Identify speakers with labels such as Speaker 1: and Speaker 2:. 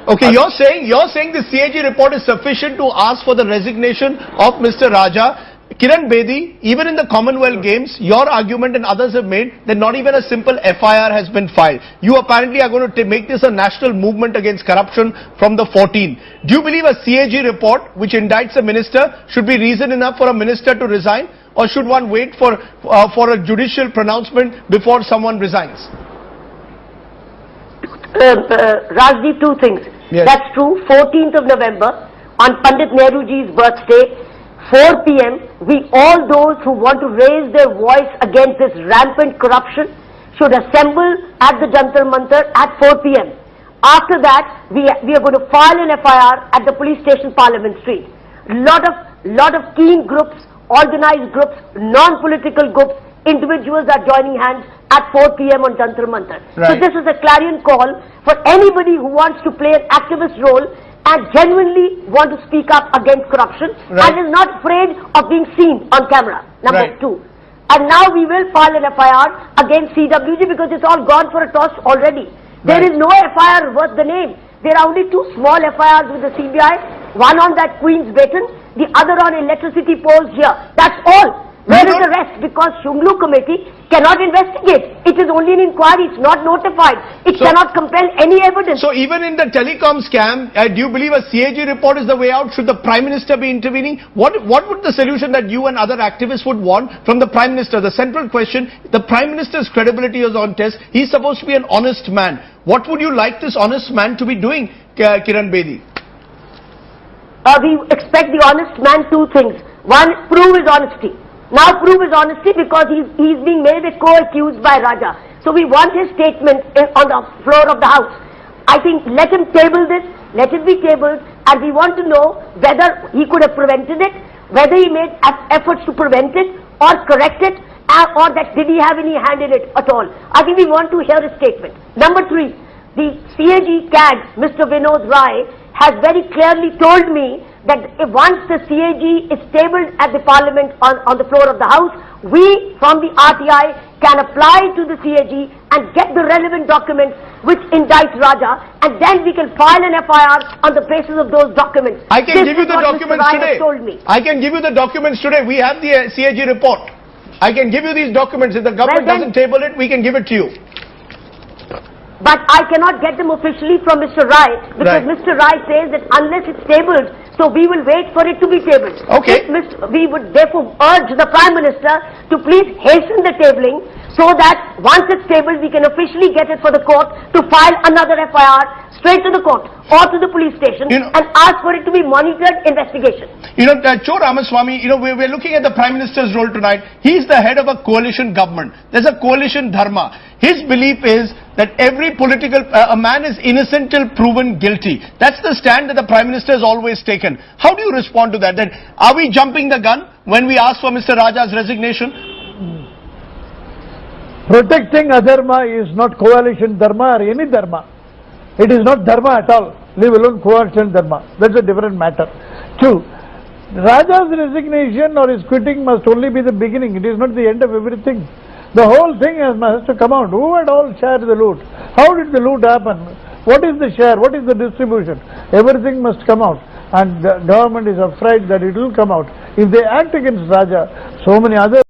Speaker 1: Okay, you're saying the CAG report is sufficient to ask for the resignation of Mr. Raja. Kiran Bedi, even in the Commonwealth Games, your argument and others have made that not even a simple FIR has been filed. You apparently are going to make this a national movement against corruption from the 14. Do you believe a CAG report which indicts a minister should be reason enough for a minister to resign, or should one wait for a judicial pronouncement before someone resigns?
Speaker 2: Rajdeep, two things.
Speaker 1: Yes.
Speaker 2: That's true. 14th of November, on Pandit Nehruji's birthday, 4 p.m., all those who want to raise their voice against this rampant corruption should assemble at the Jantar Mantar at 4 p.m. After that, we are going to file an FIR at the police station, Parliament Street. Lot of keen groups, organized groups, non-political groups, individuals are joining hands at 4 p.m. on Jantar Mantar.
Speaker 1: Right.
Speaker 2: So this is a clarion call for anybody who wants to play an activist role and genuinely want to speak up against corruption,
Speaker 1: right,
Speaker 2: and is not afraid of being seen on camera. Number
Speaker 1: right,
Speaker 2: 2. And now we will file an FIR against CWG because it's all gone for a toss already. There
Speaker 1: right,
Speaker 2: is no FIR worth the name. There are only 2 small FIRs with the CBI, one on that Queen's Baton, the other on electricity poles here. That's all. Where is the rest? Because Shunglu committee cannot investigate. It is only an inquiry. It's not notified. It cannot compel any evidence.
Speaker 1: So even in the telecom scam, do you believe a CAG report is the way out? Should the Prime Minister be intervening? What would the solution that you and other activists would want from the Prime Minister? The central question, the Prime Minister's credibility is on test. He's supposed to be an honest man. What would you like this honest man to be doing, Kiran Bedi?
Speaker 2: We expect the honest man 2 things. One, prove his honesty. Now prove his honesty because he's being made a co-accused by Raja. So we want his statement on the floor of the House. I think let him table this, let it be tabled, and we want to know whether he could have prevented it, whether he made efforts to prevent it or correct it, or that did he have any hand in it at all. I think we want to hear his statement. Number 3, the CAG, Mr. Vinod Rai, has very clearly told me that if once the CAG is tabled at the Parliament on the floor of the House, we from the RTI can apply to the CAG and get the relevant documents which indict Raja, and then we can file an FIR on the basis of those documents.
Speaker 1: I can give you the documents today.
Speaker 2: Told me.
Speaker 1: I can give you the documents today. We have the CAG report. I can give you these documents. If the government doesn't table it, we can give it to you.
Speaker 2: But I cannot get them officially from Mr. Rai because Mr. Rai says that unless it's tabled, so we will wait for it to be tabled.
Speaker 1: Okay.
Speaker 2: We would therefore urge the Prime Minister to please hasten the tabling so that once it's tabled, we can officially get it for the court to file another FIR straight to the court or to the police station and ask for it to be monitored investigation.
Speaker 1: Cho Ramaswamy, we're looking at the Prime Minister's role tonight. He's the head of a coalition government. There's a coalition dharma. His belief is that every a man is innocent till proven guilty. That's the stand that the Prime Minister has always taken. How do you respond to that? That are we jumping the gun when we ask for Mr. Raja's resignation?
Speaker 3: Protecting adharma is not coalition dharma or any dharma. It is not dharma at all, leave alone coalition dharma. That's a different matter. 2, Raja's resignation or his quitting must only be the beginning. It is not the end of everything. The whole thing has to come out. Who had all shared the loot? How did the loot happen? What is the share? What is the distribution? Everything must come out. And the government is afraid that it will come out. If they act against Raja, so many other